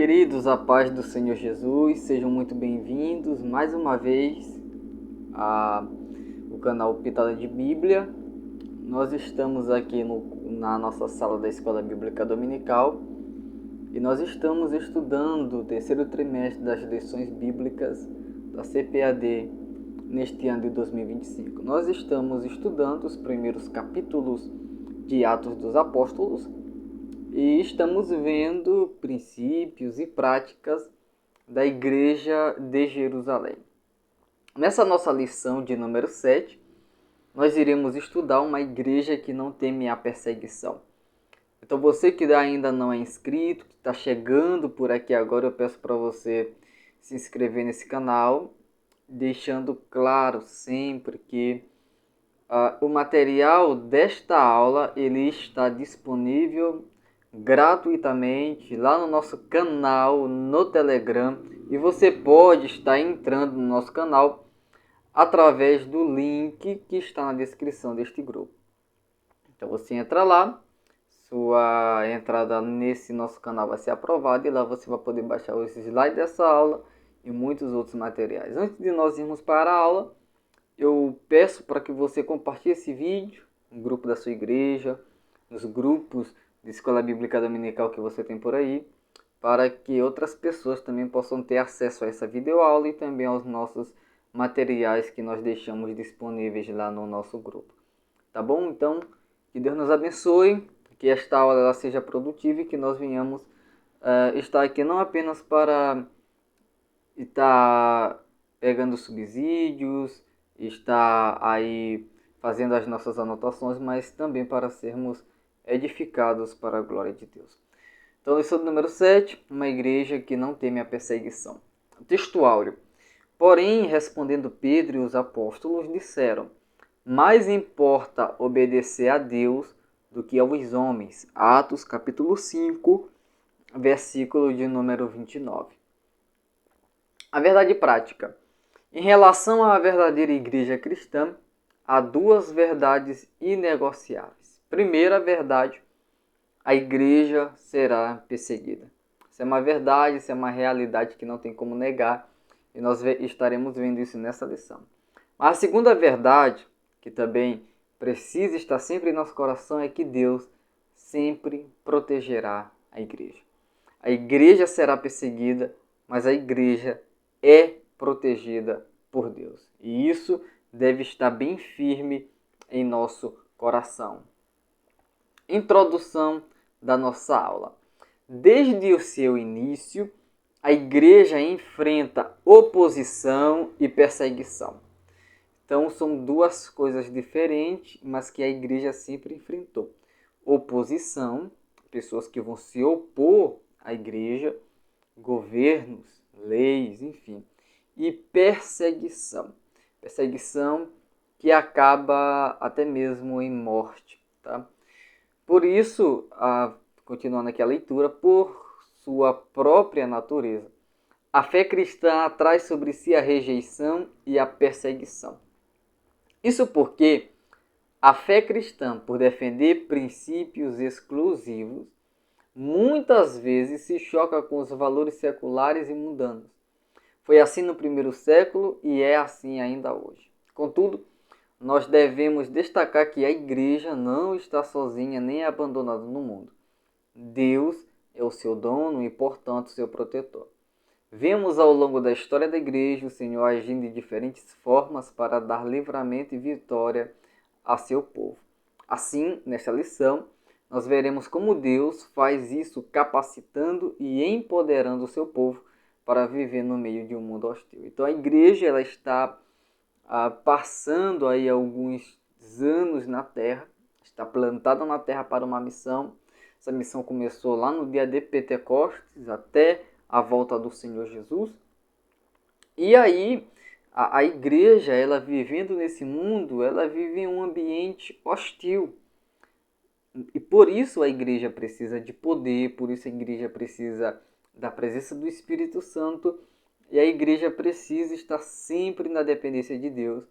queridos, a paz do Senhor Jesus, sejam muito bem-vindos mais uma vez ao canal Pitada de Bíblia. Nós estamos aqui na nossa sala da Escola Bíblica Dominical e nós estamos estudando o terceiro trimestre das lições bíblicas da CPAD neste ano de 2025. Nós estamos estudando os primeiros capítulos de Atos dos Apóstolos e estamos vendo princípios e práticas da Igreja de Jerusalém. Nessa nossa lição de número 7, nós iremos estudar uma igreja que não teme a perseguição. Então você que ainda não é inscrito, que está chegando por aqui agora, eu peço para você se inscrever nesse canal, deixando claro sempre que o material desta aula ele está disponível gratuitamente lá no nosso canal no Telegram, e você pode estar entrando no nosso canal através do link que está na descrição deste grupo. Então você entra lá, sua entrada nesse nosso canal vai ser aprovada e lá você vai poder baixar os slides dessa aula e muitos outros materiais. Antes de nós irmos para a aula, eu peço para que você compartilhe esse vídeo no grupo da sua igreja, nos grupos de Escola Bíblica Dominical que você tem por aí, para que outras pessoas também possam ter acesso a essa videoaula e também aos nossos materiais que nós deixamos disponíveis lá no nosso grupo. Tá bom? Então, que Deus nos abençoe, que esta aula ela seja produtiva e que nós venhamos estar aqui não apenas para estar pegando subsídios, estar aí fazendo as nossas anotações, mas também para sermos edificados para a glória de Deus. Então, lição número 7, uma igreja que não teme a perseguição. Texto áureo. Porém, respondendo Pedro e os apóstolos, disseram: mais importa obedecer a Deus do que aos homens. Atos, capítulo 5, versículo de número 29. A verdade prática. Em relação à verdadeira igreja cristã, há duas verdades inegociáveis. Primeira verdade, a igreja será perseguida. Isso é uma verdade, isso é uma realidade que não tem como negar, e nós estaremos vendo isso nessa lição. Mas a segunda verdade, que também precisa estar sempre em nosso coração, é que Deus sempre protegerá a igreja. A igreja será perseguida, mas a igreja é protegida por Deus. E isso deve estar bem firme em nosso coração. Introdução da nossa aula. Desde o seu início, a igreja enfrenta oposição e perseguição. Então, são duas coisas diferentes, mas que a igreja sempre enfrentou. Oposição, pessoas que vão se opor à igreja, governos, leis, enfim. E perseguição. Perseguição que acaba até mesmo em morte, tá? Por isso, continuando aqui a leitura, por sua própria natureza, a fé cristã traz sobre si a rejeição e a perseguição. Isso porque a fé cristã, por defender princípios exclusivos, muitas vezes se choca com os valores seculares e mundanos. Foi assim no primeiro século e é assim ainda hoje. Contudo, nós devemos destacar que a igreja não está sozinha nem abandonada no mundo. Deus é o seu dono e, portanto, seu protetor. Vemos ao longo da história da igreja o Senhor agindo de diferentes formas para dar livramento e vitória a seu povo. Assim, nesta lição, nós veremos como Deus faz isso capacitando e empoderando o seu povo para viver no meio de um mundo hostil. Então a igreja ela está passando aí alguns anos na terra, está plantada na terra para uma missão. Essa missão começou lá no dia de Pentecostes até a volta do Senhor Jesus. E aí a igreja, ela vivendo nesse mundo, ela vive em um ambiente hostil. E por isso a igreja precisa de poder, por isso a igreja precisa da presença do Espírito Santo, e a igreja precisa estar sempre na dependência de Deus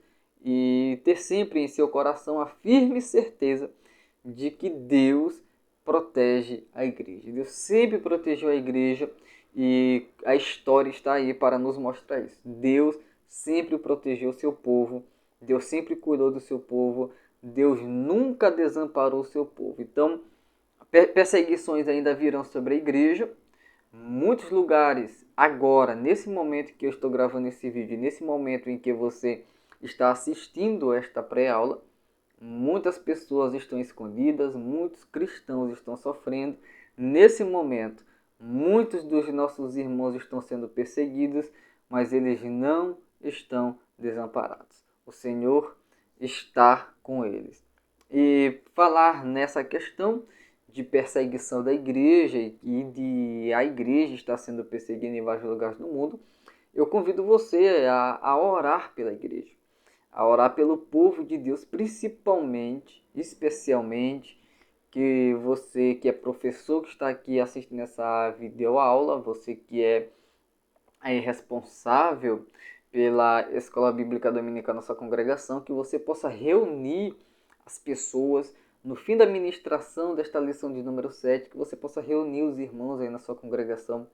e ter sempre em seu coração a firme certeza de que Deus protege a igreja. Deus sempre protegeu a igreja E a história está aí para nos mostrar isso. Deus sempre protegeu o seu povo, Deus sempre cuidou do seu povo, Deus nunca desamparou o seu povo. Então, perseguições ainda virão sobre a igreja. Muitos lugares, agora, nesse momento que eu estou gravando esse vídeo, nesse momento em que você está assistindo esta pré-aula, muitas pessoas estão escondidas, muitos cristãos estão sofrendo. Nesse momento, muitos dos nossos irmãos estão sendo perseguidos, mas eles não estão desamparados. O Senhor está com eles. E falar nessa questão de perseguição da igreja e de a igreja estar sendo perseguida em vários lugares do mundo, eu convido você a orar pela igreja, a orar pelo povo de Deus, principalmente, especialmente, que você que é professor, que está aqui assistindo essa videoaula, você que é responsável pela Escola Bíblica Dominical na sua congregação, que você possa reunir as pessoas no fim da ministração desta lição de número 7, que você possa reunir os irmãos aí na sua congregação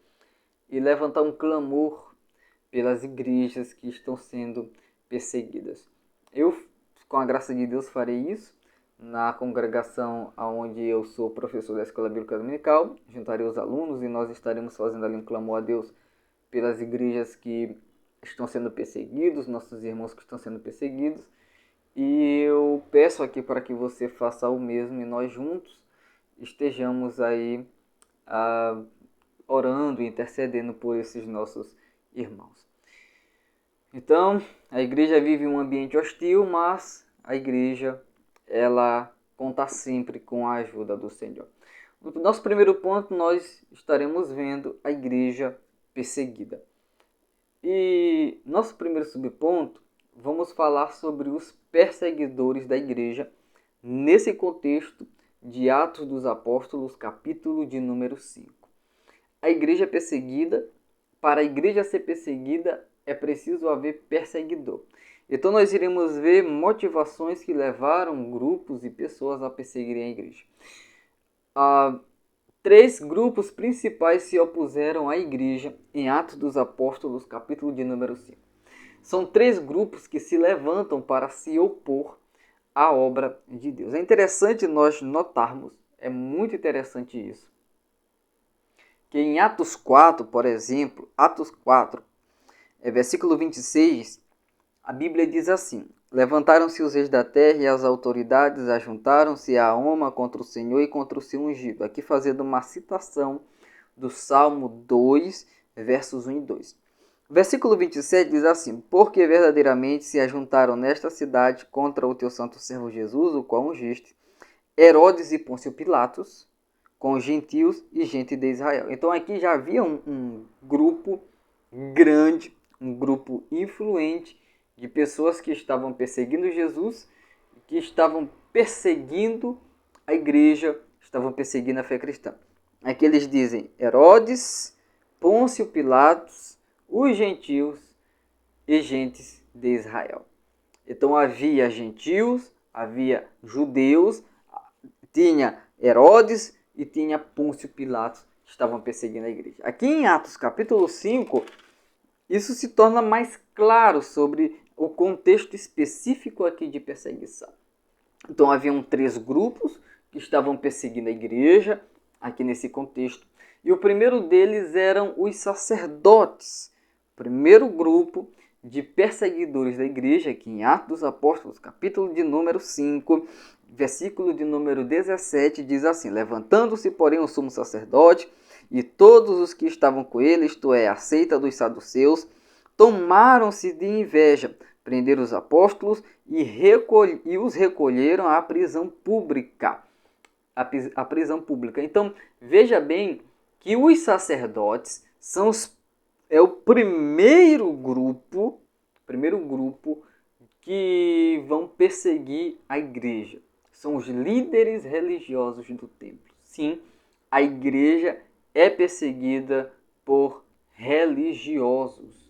e levantar um clamor pelas igrejas que estão sendo perseguidas. Eu, com a graça de Deus, farei isso na congregação onde eu sou professor da Escola Bíblica Dominical. Juntarei os alunos e nós estaremos fazendo ali um clamor a Deus pelas igrejas que estão sendo perseguidos, nossos irmãos que estão sendo perseguidos. E eu peço aqui para que você faça o mesmo e nós juntos estejamos aí orando e intercedendo por esses nossos irmãos. Então, a igreja vive um ambiente hostil, mas a igreja, ela conta sempre com a ajuda do Senhor. No nosso primeiro ponto, nós estaremos vendo a igreja perseguida. E nosso primeiro subponto, vamos falar sobre os perseguidores da igreja nesse contexto de Atos dos Apóstolos, capítulo de número 5. A igreja perseguida, para a igreja ser perseguida, é preciso haver perseguidor. Então nós iremos ver motivações que levaram grupos e pessoas a perseguirem a igreja. 3 grupos principais se opuseram à igreja em Atos dos Apóstolos, capítulo de número 5. São 3 grupos que se levantam para se opor à obra de Deus. É interessante nós notarmos, é muito interessante isso, que em Atos 4, por exemplo, Atos 4, versículo 26, a Bíblia diz assim: levantaram-se os reis da terra e as autoridades ajuntaram-se a uma contra o Senhor e contra o seu ungido. Aqui fazendo uma citação do Salmo 2, versos 1 e 2. Versículo 27 diz assim: porque verdadeiramente se ajuntaram nesta cidade contra o teu santo servo Jesus, o qual ungiste, Herodes e Pôncio Pilatos, com gentios e gente de Israel. Então aqui já havia um grupo grande, um grupo influente de pessoas que estavam perseguindo Jesus, que estavam perseguindo a igreja, estavam perseguindo a fé cristã. Aqui eles dizem Herodes, Pôncio Pilatos, os gentios e gentes de Israel. Então havia gentios, havia judeus, tinha Herodes e tinha Pôncio Pilatos que estavam perseguindo a igreja. Aqui em Atos capítulo 5, isso se torna mais claro sobre o contexto específico aqui de perseguição. Então haviam 3 grupos que estavam perseguindo a igreja, aqui nesse contexto. E o primeiro deles eram os sacerdotes. O primeiro grupo de perseguidores da igreja, aqui em Atos dos Apóstolos, capítulo de número 5, versículo de número 17, diz assim: levantando-se, porém, o sumo sacerdote e todos os que estavam com ele, isto é, a seita dos saduceus, tomaram-se de inveja, prenderam os apóstolos e os recolheram à prisão pública. A prisão pública. Então, veja bem que os sacerdotes é o primeiro grupo que vão perseguir a igreja. São os líderes religiosos do templo. Sim, a igreja é perseguida por religiosos.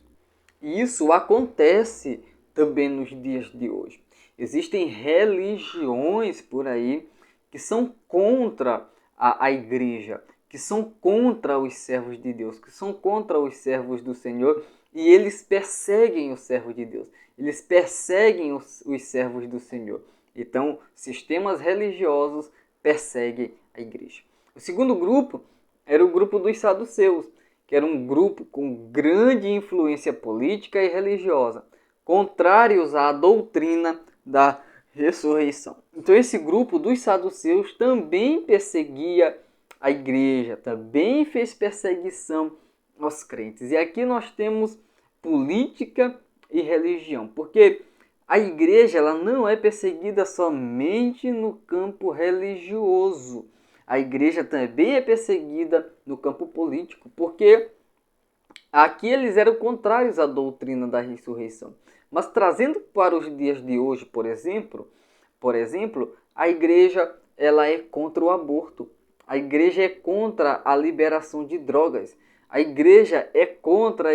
E isso acontece também nos dias de hoje. Existem religiões por aí que são contra a igreja, que são contra os servos de Deus, que são contra os servos do Senhor, e eles perseguem os servos de Deus, eles perseguem os servos do Senhor. Então, sistemas religiosos perseguem a igreja. O segundo grupo era o grupo dos saduceus, que era um grupo com grande influência política e religiosa, contrários à doutrina da ressurreição. Então esse grupo dos saduceus também perseguia a igreja, também fez perseguição aos crentes. E aqui nós temos política e religião, porque a igreja ela não é perseguida somente no campo religioso. A igreja também é perseguida no campo político, porque aqui eles eram contrários à doutrina da ressurreição. Mas trazendo para os dias de hoje, por exemplo, a igreja ela é contra o aborto. A igreja é contra a liberação de drogas. A igreja é contra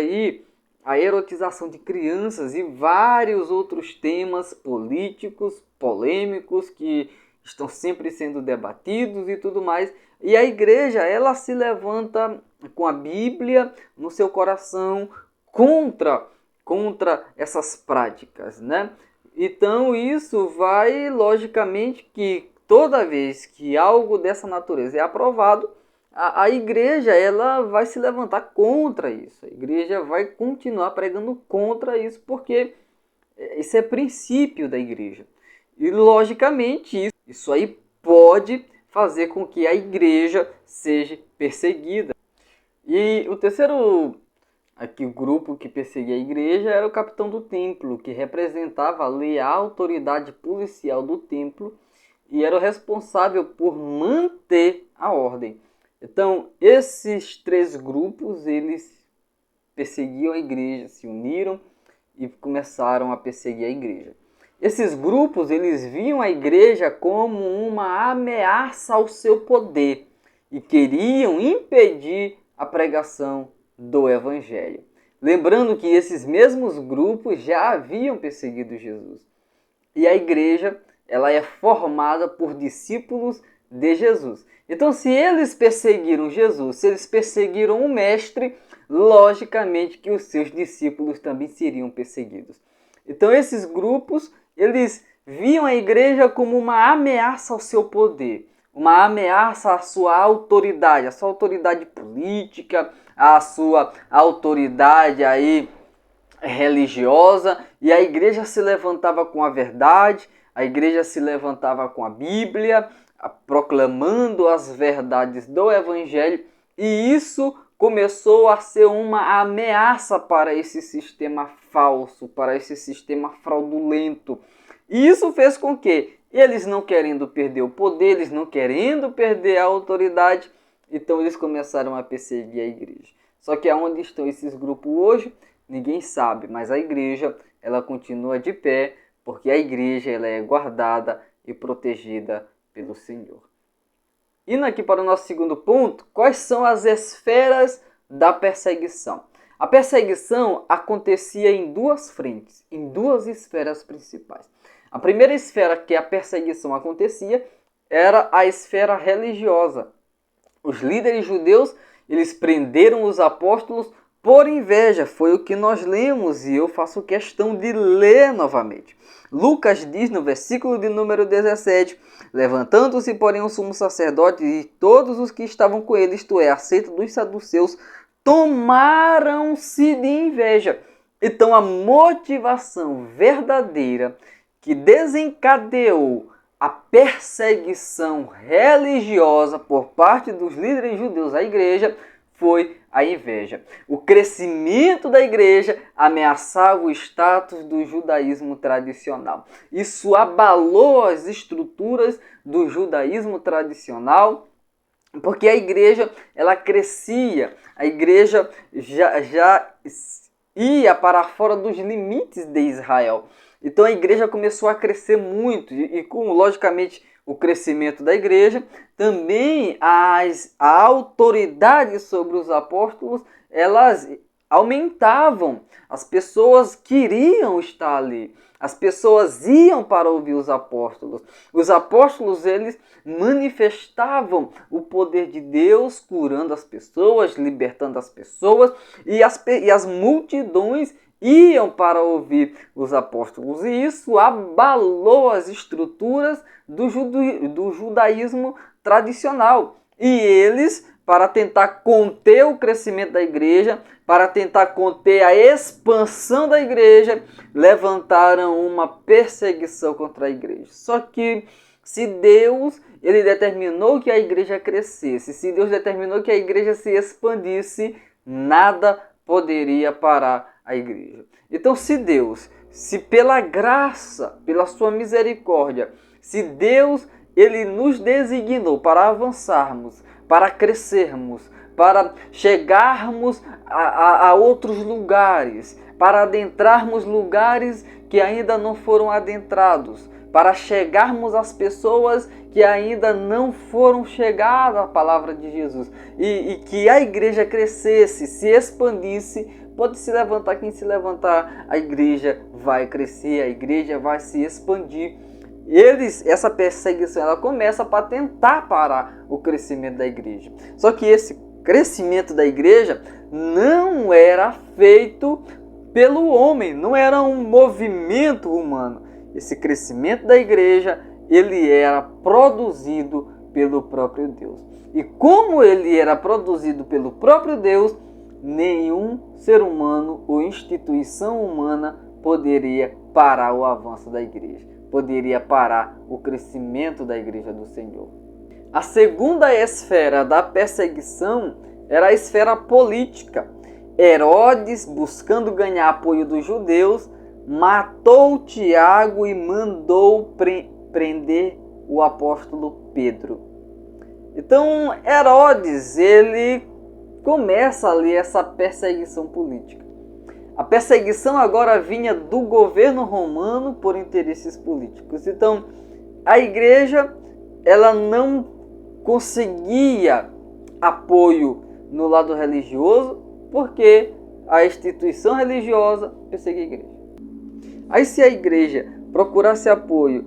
a erotização de crianças e vários outros temas políticos, polêmicos, que estão sempre sendo debatidos e tudo mais. E a igreja, ela se levanta com a Bíblia no seu coração contra essas práticas, né? Então isso vai, logicamente, que toda vez que algo dessa natureza é aprovado, a igreja ela vai se levantar contra isso. A igreja vai continuar pregando contra isso, porque isso é princípio da igreja. E, logicamente, isso aí pode fazer com que a igreja seja perseguida. E o terceiro o grupo que perseguia a igreja era o capitão do templo, que representava ali a autoridade policial do templo e era o responsável por manter a ordem. Então, esses três grupos, eles perseguiam a igreja, se uniram e começaram a perseguir a igreja. Esses grupos, eles viam a igreja como uma ameaça ao seu poder e queriam impedir a pregação do Evangelho. Lembrando que esses mesmos grupos já haviam perseguido Jesus. E a igreja, ela é formada por discípulos de Jesus. Então, se eles perseguiram Jesus, se eles perseguiram o Mestre, logicamente que os seus discípulos também seriam perseguidos. Então, esses grupos, eles viam a igreja como uma ameaça ao seu poder, uma ameaça à sua autoridade política, à sua autoridade aí religiosa, e a igreja se levantava com a verdade, a igreja se levantava com a Bíblia, proclamando as verdades do Evangelho, e isso começou a ser uma ameaça para esse sistema falso, para esse sistema fraudulento. E isso fez com que eles, não querendo perder o poder, eles não querendo perder a autoridade, então eles começaram a perseguir a igreja. Só que aonde estão esses grupos hoje, ninguém sabe, mas a igreja ela continua de pé, porque a igreja ela é guardada e protegida pelo Senhor. Indo aqui para o nosso segundo ponto, quais são as esferas da perseguição? A perseguição acontecia em duas frentes, em duas esferas principais. A primeira esfera que a perseguição acontecia era a esfera religiosa. Os líderes judeus, eles prenderam os apóstolos por inveja, foi o que nós lemos e eu faço questão de ler novamente. Lucas diz no versículo de número 17, levantando-se, porém, o sumo sacerdote e todos os que estavam com ele, isto é, a seita dos saduceus, tomaram-se de inveja. Então, a motivação verdadeira que desencadeou a perseguição religiosa por parte dos líderes judeus à igreja foi a inveja. O crescimento da igreja ameaçava o status do judaísmo tradicional. Isso abalou as estruturas do judaísmo tradicional, porque a igreja ela crescia, a igreja já ia para fora dos limites de Israel. Então a igreja começou a crescer muito e com, logicamente, o crescimento da igreja, também a autoridade sobre os apóstolos, elas aumentavam. As pessoas queriam estar ali. As pessoas iam para ouvir os apóstolos. Os apóstolos, eles manifestavam o poder de Deus, curando as pessoas, libertando as pessoas, e as multidões iam para ouvir os apóstolos. E isso abalou as estruturas do judaísmo tradicional. E eles, para tentar conter o crescimento da igreja, para tentar conter a expansão da igreja, levantaram uma perseguição contra a igreja. Só que se Deus ele determinou que a igreja crescesse, se Deus determinou que a igreja se expandisse, nada poderia parar a igreja. Então, se pela graça, pela sua misericórdia, se Deus ele nos designou para avançarmos, para crescermos, para chegarmos a outros lugares, para adentrarmos lugares que ainda não foram adentrados, para chegarmos às pessoas que ainda não foram chegadas à palavra de Jesus, e que a igreja crescesse, se expandisse. Pode se levantar quem se levantar, a igreja vai crescer, a igreja vai se expandir. Essa perseguição ela começa para tentar parar o crescimento da igreja. Só que esse crescimento da igreja não era feito pelo homem, não era um movimento humano. Esse crescimento da igreja, ele era produzido pelo próprio Deus. E como ele era produzido pelo próprio Deus, nenhum ser humano ou instituição humana poderia parar o avanço da igreja, poderia parar o crescimento da igreja do Senhor. A segunda esfera da perseguição era a esfera política. Herodes, buscando ganhar apoio dos judeus, matou Tiago e mandou prender o apóstolo Pedro. Então Herodes, ele começa ali essa perseguição política. A perseguição agora vinha do governo romano por interesses políticos. Então, a igreja ela não conseguia apoio no lado religioso, porque a instituição religiosa perseguia a igreja. Aí, se a igreja procurasse apoio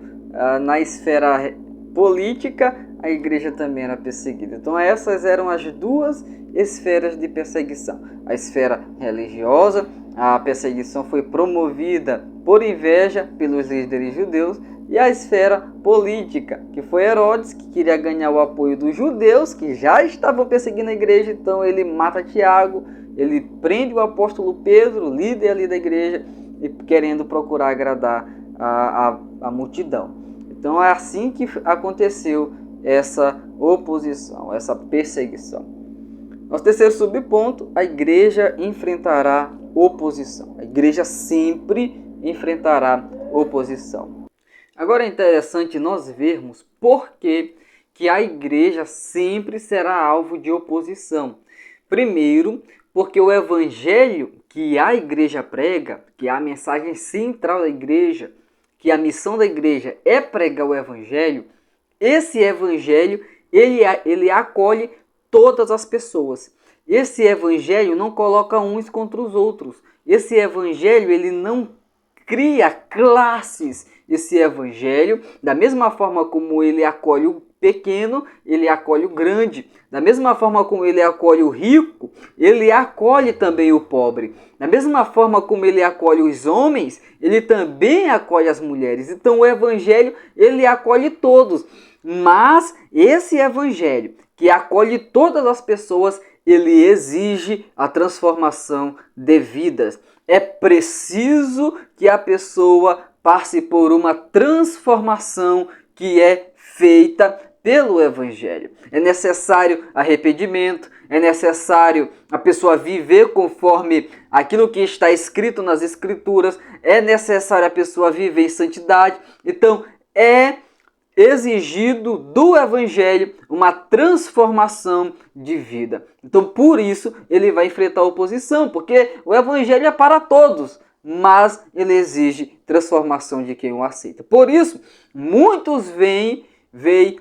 na esfera política, a igreja também era perseguida. Então, essas eram as duas esferas de perseguição. A esfera religiosa, a perseguição foi promovida por inveja pelos líderes judeus, e a esfera política, que foi Herodes, que queria ganhar o apoio dos judeus, que já estavam perseguindo a igreja. Então ele mata Tiago, ele prende o apóstolo Pedro, líder ali da igreja, e querendo procurar agradar a multidão. Então é assim que aconteceu essa oposição, essa perseguição. Nosso terceiro subponto, a igreja enfrentará oposição. A igreja sempre enfrentará oposição. Agora é interessante nós vermos por que a igreja sempre será alvo de oposição. Primeiro, porque o evangelho que a igreja prega, que é a mensagem central da igreja, que a missão da igreja é pregar o evangelho, esse evangelho ele acolhe todas as pessoas. Esse evangelho não coloca uns contra os outros. Esse evangelho ele não cria classes. Esse evangelho, da mesma forma como ele acolhe o pequeno, ele acolhe o grande. Da mesma forma como ele acolhe o rico, ele acolhe também o pobre. Da mesma forma como ele acolhe os homens, ele também acolhe as mulheres. Então o evangelho, ele acolhe todos. Mas esse evangelho, que acolhe todas as pessoas, ele exige a transformação de vidas. É preciso que a pessoa passe por uma transformação que é feita pelo evangelho. É necessário arrependimento, é necessário a pessoa viver conforme aquilo que está escrito nas escrituras, é necessário a pessoa viver em santidade. Então, é exigido do evangelho uma transformação de vida. Então, por isso, ele vai enfrentar a oposição, porque o evangelho é para todos, mas ele exige transformação de quem o aceita. Por isso, muitos veem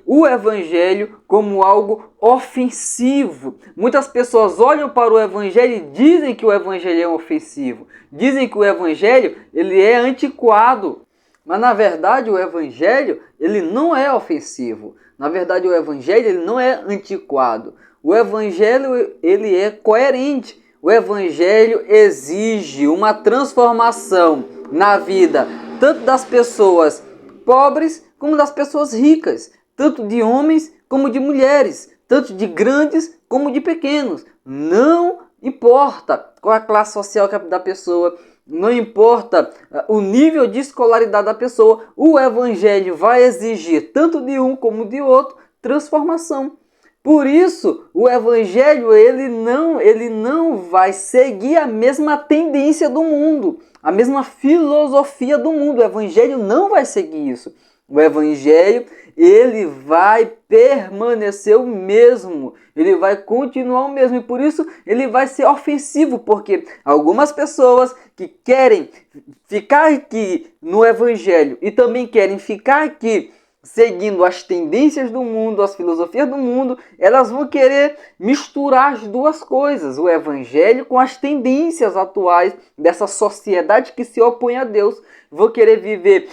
o evangelho como algo ofensivo. Muitas pessoas olham para o evangelho e dizem que o evangelho é ofensivo. Dizem que o evangelho ele é antiquado. Mas na verdade o evangelho, ele não é ofensivo. Na verdade o evangelho, ele não é antiquado. O evangelho, ele é coerente. O evangelho exige uma transformação na vida, tanto das pessoas pobres como das pessoas ricas, tanto de homens como de mulheres, tanto de grandes como de pequenos. Não importa qual é a classe social da pessoa, não importa o nível de escolaridade da pessoa, o evangelho vai exigir, tanto de um como de outro, transformação. Por isso, o evangelho ele não vai seguir a mesma tendência do mundo, a mesma filosofia do mundo. O evangelho não vai seguir isso. O evangelho, ele vai permanecer o mesmo, ele vai continuar o mesmo, e por isso ele vai ser ofensivo, porque algumas pessoas que querem ficar aqui no evangelho e também querem ficar aqui seguindo as tendências do mundo, as filosofias do mundo, elas vão querer misturar as duas coisas, o evangelho com as tendências atuais dessa sociedade que se opõe a Deus. Vão querer viver,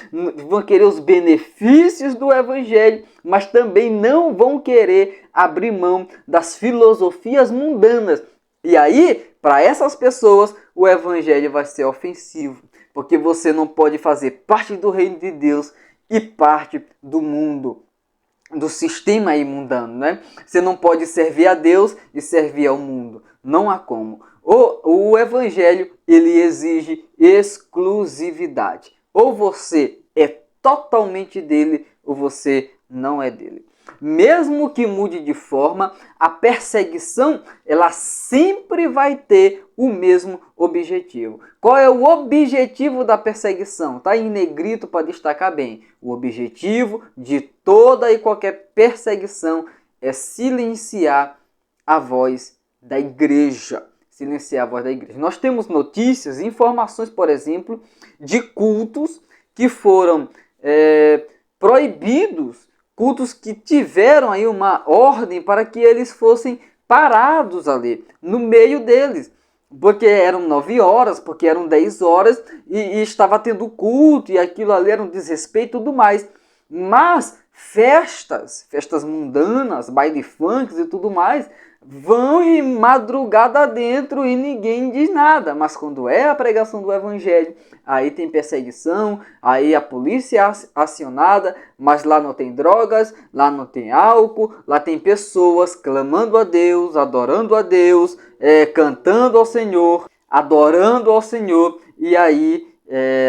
vão querer os benefícios do evangelho, mas também não vão querer abrir mão das filosofias mundanas. E aí, para essas pessoas, o evangelho vai ser ofensivo, porque você não pode fazer parte do reino de Deus e parte do mundo, do sistema aí mundano, né? Você não pode servir a Deus e servir ao mundo. Não há como. O evangelho, ele exige exclusividade. Ou você é totalmente dele, ou você não é dele. Mesmo que mude de forma, a perseguição, ela sempre vai ter o mesmo objetivo. Qual é o objetivo da perseguição? Está em negrito para destacar bem. O objetivo de toda e qualquer perseguição é silenciar a voz da igreja. Silenciar a voz da igreja. Nós temos notícias, informações, por exemplo, de cultos que foram proibidos, cultos que tiveram aí uma ordem para que eles fossem parados ali, no meio deles. Porque eram 9 horas, porque eram 10 horas e estava tendo culto e aquilo ali era um desrespeito e tudo mais. Mas festas mundanas, baile funks e tudo mais, vão em madrugada dentro e ninguém diz nada. Mas quando é a pregação do evangelho, aí tem perseguição, aí a polícia é acionada, mas lá não tem drogas, lá não tem álcool, lá tem pessoas clamando a Deus, adorando a Deus, cantando ao Senhor, adorando ao Senhor, e aí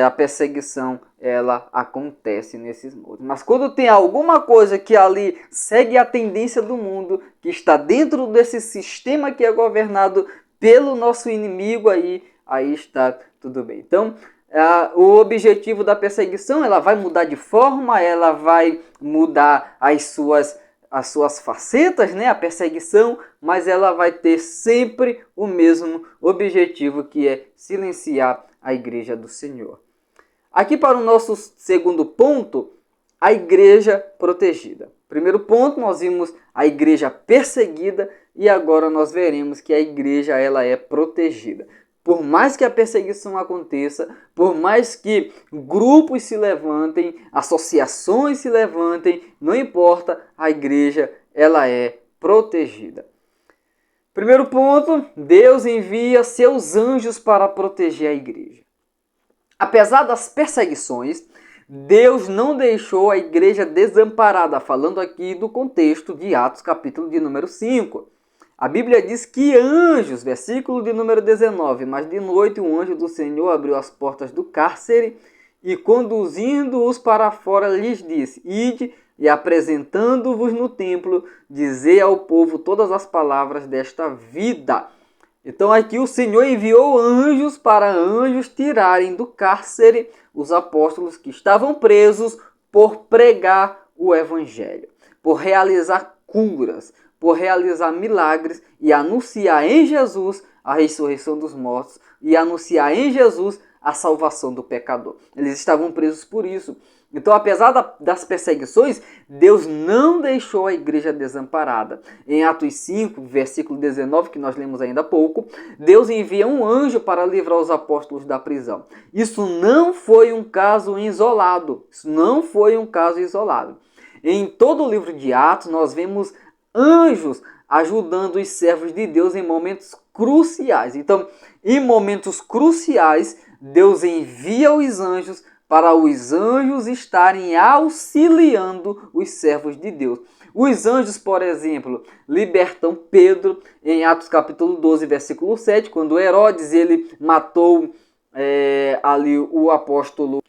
a perseguição ela acontece nesses modos. Mas quando tem alguma coisa que ali segue a tendência do mundo, que está dentro desse sistema que é governado pelo nosso inimigo, aí está tudo bem. Então, o objetivo da perseguição, ela vai mudar de forma, ela vai mudar as suas facetas, né? A perseguição, mas ela vai ter sempre o mesmo objetivo, que é silenciar a igreja do Senhor. Aqui para o nosso segundo ponto, a igreja protegida. Primeiro ponto, nós vimos a igreja perseguida e agora nós veremos que a igreja ela é protegida. Por mais que a perseguição aconteça, por mais que grupos se levantem, associações se levantem, não importa, a igreja ela é protegida. Primeiro ponto, Deus envia seus anjos para proteger a igreja. Apesar das perseguições, Deus não deixou a igreja desamparada, falando aqui do contexto de Atos, capítulo de número 5. A Bíblia diz que anjos, versículo de número 19, mas de noite um anjo do Senhor abriu as portas do cárcere e conduzindo-os para fora lhes disse, ide e apresentando-vos no templo, dizei ao povo todas as palavras desta vida. Então aqui o Senhor enviou anjos para anjos tirarem do cárcere os apóstolos que estavam presos por pregar o evangelho, por realizar curas, por realizar milagres e anunciar em Jesus a ressurreição dos mortos e anunciar em Jesus a salvação do pecador. Eles estavam presos por isso. Então, apesar das perseguições, Deus não deixou a igreja desamparada. Em Atos 5, versículo 19, que nós lemos ainda há pouco, Deus envia um anjo para livrar os apóstolos da prisão. Isso não foi um caso isolado. Isso não foi um caso isolado. Em todo o livro de Atos, nós vemos anjos ajudando os servos de Deus em momentos cruciais. Então, em momentos cruciais, Deus envia os anjos para os anjos estarem auxiliando os servos de Deus. Os anjos, por exemplo, libertam Pedro em Atos capítulo 12, versículo 7, quando Herodes ele matou ali o apóstolo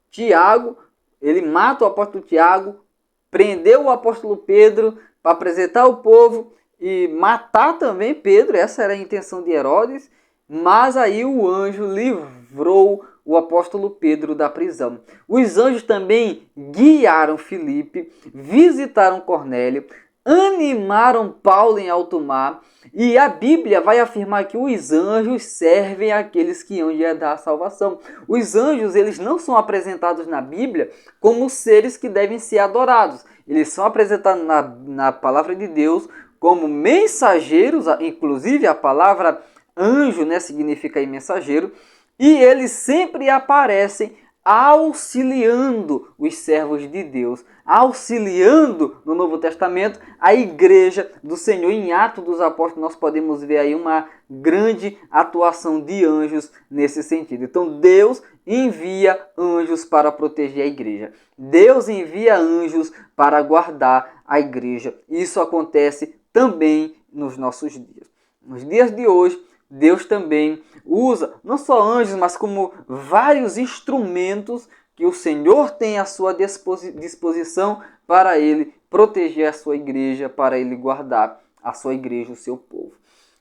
Tiago. Ele mata o apóstolo Tiago, prendeu o apóstolo Pedro para apresentar ao povo e matar também Pedro. Essa era a intenção de Herodes, mas aí o anjo livrou o apóstolo Pedro da prisão. Os anjos também guiaram Filipe, visitaram Cornélio, animaram Paulo em alto mar, e a Bíblia vai afirmar que os anjos servem àqueles que hão de herdar a salvação. Os anjos, eles não são apresentados na Bíblia como seres que devem ser adorados. Eles são apresentados na palavra de Deus como mensageiros, inclusive a palavra anjo, né, significa aí mensageiro, e eles sempre aparecem auxiliando os servos de Deus, auxiliando no Novo Testamento a igreja do Senhor. Em Atos dos Apóstolos nós podemos ver aí uma grande atuação de anjos nesse sentido. Então Deus envia anjos para proteger a igreja. Deus envia anjos para guardar a igreja. Isso acontece também nos nossos dias. Nos dias de hoje, Deus também usa não só anjos, mas como vários instrumentos que o Senhor tem à sua disposição para Ele proteger a sua igreja, para Ele guardar a sua igreja, o seu povo.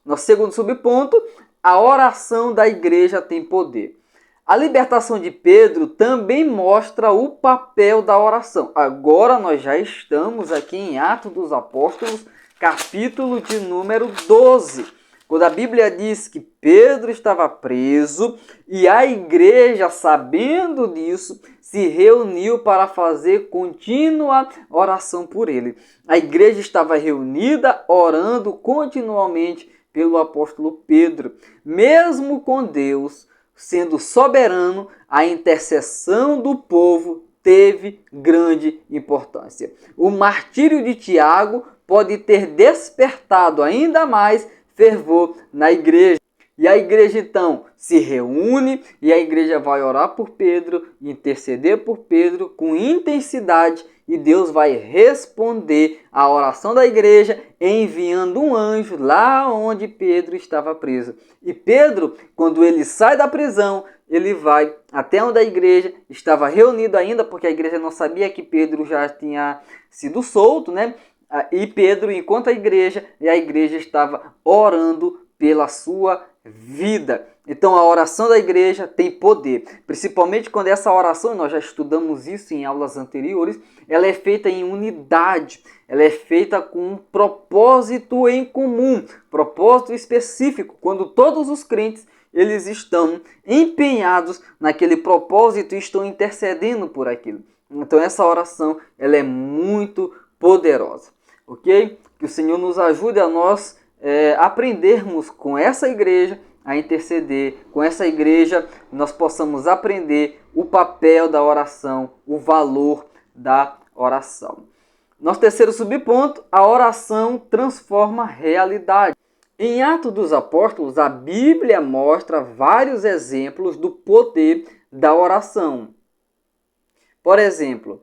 Nosso segundo subponto, a oração da igreja tem poder. A libertação de Pedro também mostra o papel da oração. Agora nós já estamos aqui em Atos dos Apóstolos, capítulo de número 12. Quando a Bíblia diz que Pedro estava preso e a igreja, sabendo disso, se reuniu para fazer contínua oração por ele. A igreja estava reunida, orando continuamente pelo apóstolo Pedro. Mesmo com Deus sendo soberano, a intercessão do povo teve grande importância. O martírio de Tiago pode ter despertado ainda mais fervor na igreja. E a igreja então se reúne e a igreja vai orar por Pedro, interceder por Pedro com intensidade, e Deus vai responder à oração da igreja enviando um anjo lá onde Pedro estava preso. E Pedro, quando ele sai da prisão, ele vai até onde a igreja estava reunida ainda, porque a igreja não sabia que Pedro já tinha sido solto, né? E Pedro encontra a igreja e a igreja estava orando pela sua vida. Então a oração da igreja tem poder, principalmente quando essa oração, nós já estudamos isso em aulas anteriores, ela é feita em unidade, ela é feita com um propósito em comum, propósito específico, quando todos os crentes eles estão empenhados naquele propósito e estão intercedendo por aquilo. Então essa oração ela é muito poderosa, ok? Que o Senhor nos ajude a nós aprendermos com essa igreja a interceder, com essa igreja nós possamos aprender o papel da oração, o valor da oração. Nosso terceiro subponto, a oração transforma realidade. Em Atos dos Apóstolos, a Bíblia mostra vários exemplos do poder da oração. Por exemplo,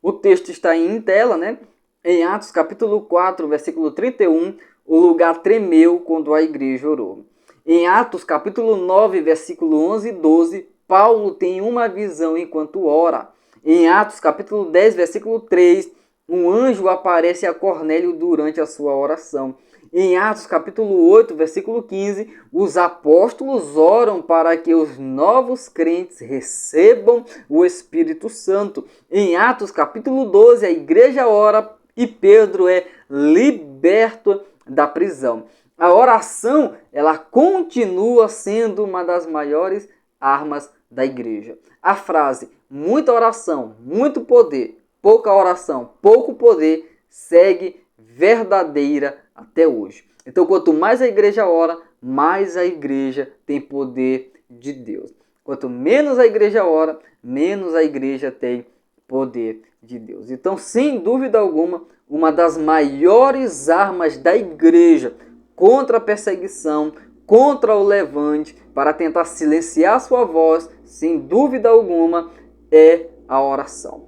o texto está em tela, né? Em Atos capítulo 4, versículo 31, o lugar tremeu quando a igreja orou. Em Atos capítulo 9, versículo 11 e 12, Paulo tem uma visão enquanto ora. Em Atos capítulo 10, versículo 3, um anjo aparece a Cornélio durante a sua oração. Em Atos capítulo 8, versículo 15, os apóstolos oram para que os novos crentes recebam o Espírito Santo. Em Atos capítulo 12, a igreja ora e Pedro é liberto da prisão. A oração, ela continua sendo uma das maiores armas da igreja. A frase muita oração, muito poder, pouca oração, pouco poder segue verdadeira até hoje. Então, quanto mais a igreja ora, mais a igreja tem poder de Deus. Quanto menos a igreja ora, menos a igreja tem poder de Deus. Então, sem dúvida alguma, uma das maiores armas da igreja contra a perseguição, contra o levante, para tentar silenciar sua voz, sem dúvida alguma, é a oração.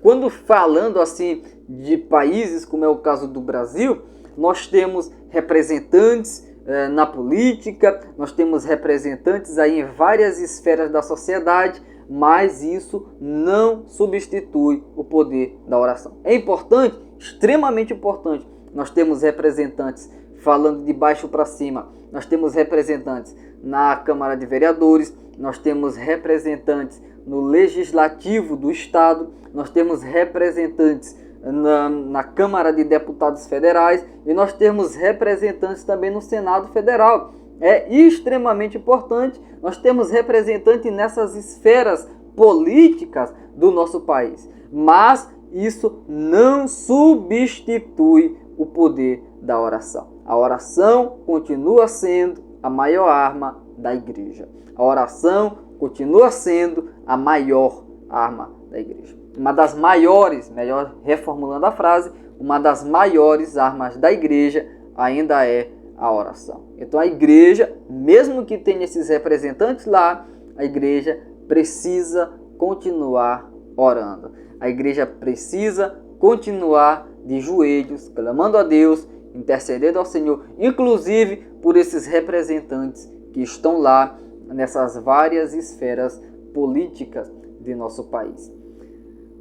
Quando falando assim de países, como é o caso do Brasil, nós temos representantes na política, nós temos representantes aí em várias esferas da sociedade, mas isso não substitui o poder da oração. É importante, extremamente importante. Nós temos representantes falando de baixo para cima, nós temos representantes na Câmara de Vereadores, nós temos representantes no Legislativo do Estado, nós temos representantes na Câmara de Deputados Federais e nós temos representantes também no Senado Federal. É extremamente importante, nós temos representantes nessas esferas políticas do nosso país, mas isso não substitui o poder da oração. A oração continua sendo a maior arma da igreja. A oração continua sendo a maior arma da igreja. Uma das maiores, melhor reformulando a frase, uma das maiores armas da igreja ainda é a oração. Então a igreja, mesmo que tenha esses representantes lá, a igreja precisa continuar orando. A igreja precisa continuar de joelhos, clamando a Deus, intercedendo ao Senhor, inclusive por esses representantes que estão lá nessas várias esferas políticas de nosso país.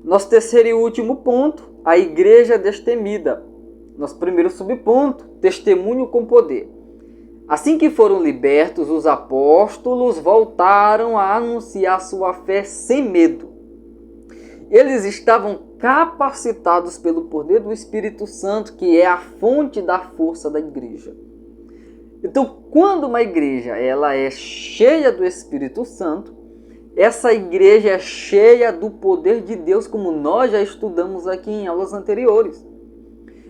Nosso terceiro e último ponto, a igreja destemida. Nosso primeiro subponto, testemunho com poder. Assim que foram libertos, os apóstolos voltaram a anunciar sua fé sem medo. Eles estavam capacitados pelo poder do Espírito Santo, que é a fonte da força da igreja. Então, quando uma igreja ela é cheia do Espírito Santo, essa igreja é cheia do poder de Deus, como nós já estudamos aqui em aulas anteriores.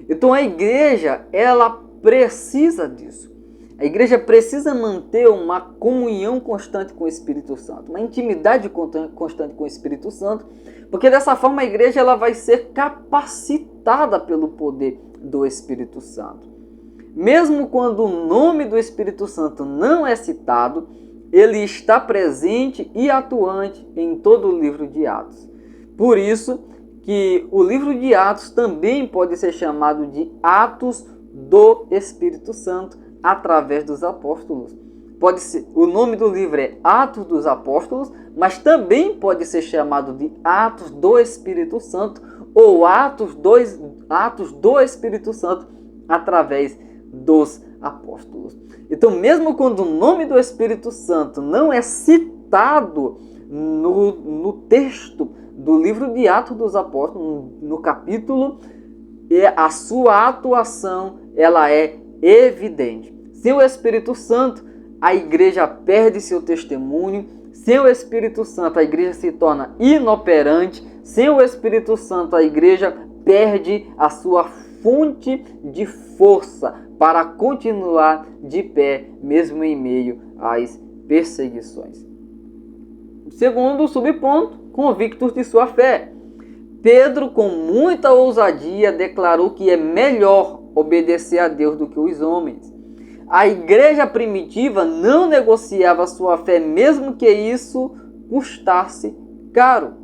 Então a igreja, ela precisa disso. A igreja precisa manter uma comunhão constante com o Espírito Santo, uma intimidade constante com o Espírito Santo, porque dessa forma a igreja ela vai ser capacitada pelo poder do Espírito Santo. Mesmo quando o nome do Espírito Santo não é citado, ele está presente e atuante em todo o livro de Atos. Por isso que o livro de Atos também pode ser chamado de Atos do Espírito Santo, através dos apóstolos. Pode ser, o nome do livro é Atos dos Apóstolos, mas também pode ser chamado de Atos do Espírito Santo ou Atos do Espírito Santo através dos apóstolos. Então, mesmo quando o nome do Espírito Santo não é citado no texto do livro de Atos dos Apóstolos, no capítulo, a sua atuação ela é evidente. Sem o Espírito Santo, a igreja perde seu testemunho. Sem o Espírito Santo, a igreja se torna inoperante. Sem o Espírito Santo, a igreja perde a sua fonte de força para continuar de pé, mesmo em meio às perseguições. Segundo subponto, convictos de sua fé. Pedro, com muita ousadia, declarou que é melhor obedecer a Deus do que os homens. A igreja primitiva não negociava sua fé, mesmo que isso custasse caro.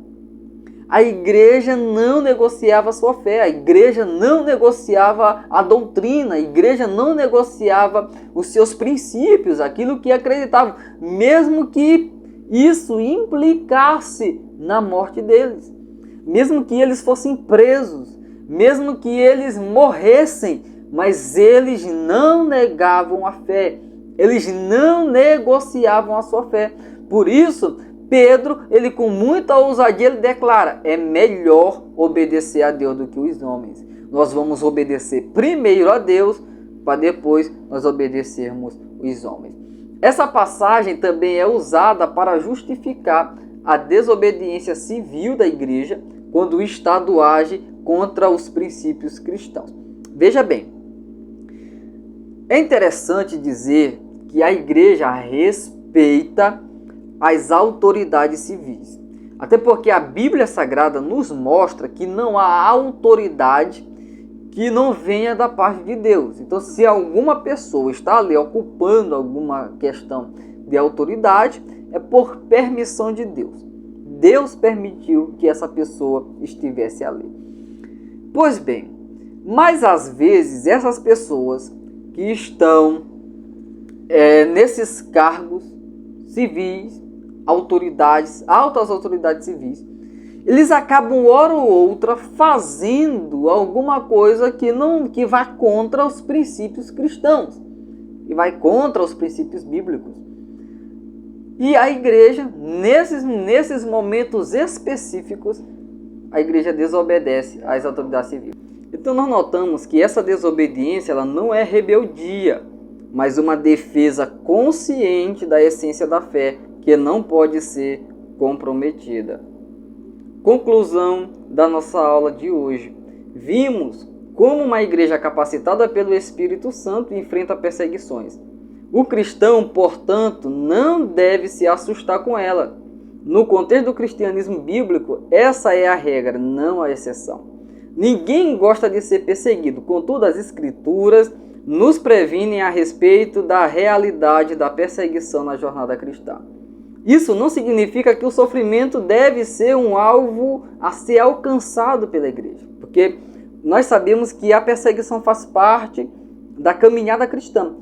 A igreja não negociava sua fé, a igreja não negociava a doutrina, a igreja não negociava os seus princípios, aquilo que acreditavam, mesmo que isso implicasse na morte deles, mesmo que eles fossem presos, mesmo que eles morressem, mas eles não negavam a fé, eles não negociavam a sua fé. Por isso, Pedro, ele com muita ousadia, ele declara, é melhor obedecer a Deus do que os homens. Nós vamos obedecer primeiro a Deus, para depois nós obedecermos os homens. Essa passagem também é usada para justificar a desobediência civil da igreja quando o Estado age contra os princípios cristãos. Veja bem, é interessante dizer que a igreja respeita as autoridades civis. Até porque a Bíblia Sagrada nos mostra que não há autoridade que não venha da parte de Deus. Então, se alguma pessoa está ali ocupando alguma questão de autoridade, é por permissão de Deus. Deus permitiu que essa pessoa estivesse ali. Pois bem, mas às vezes essas pessoas que estão nesses cargos civis, autoridades, altas autoridades civis, eles acabam, hora ou outra, fazendo alguma coisa que vai contra os princípios cristãos, que vai contra os princípios bíblicos. E a igreja, nesses momentos específicos, a igreja desobedece às autoridades civis. Então nós notamos que essa desobediência ela não é rebeldia, mas uma defesa consciente da essência da fé, que não pode ser comprometida. Conclusão da nossa aula de hoje. Vimos como uma igreja capacitada pelo Espírito Santo enfrenta perseguições. O cristão, portanto, não deve se assustar com ela. No contexto do cristianismo bíblico, essa é a regra, não a exceção. Ninguém gosta de ser perseguido, contudo, as Escrituras nos previnem a respeito da realidade da perseguição na jornada cristã. Isso não significa que o sofrimento deve ser um alvo a ser alcançado pela igreja, porque nós sabemos que a perseguição faz parte da caminhada cristã.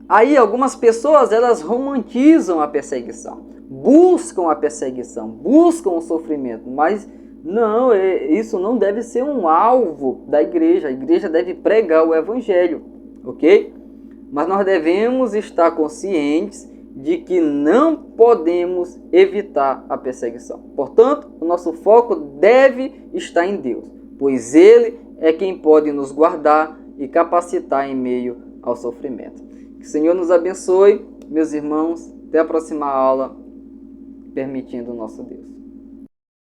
Aí algumas pessoas elas romantizam a perseguição, buscam a perseguição, buscam o sofrimento, mas não, isso não deve ser um alvo da igreja. A igreja deve pregar o evangelho, ok? Mas nós devemos estar conscientes de que não podemos evitar a perseguição. Portanto, o nosso foco deve estar em Deus, pois Ele é quem pode nos guardar e capacitar em meio ao sofrimento. Que o Senhor nos abençoe, meus irmãos. Até a próxima aula, permitindo o nosso Deus.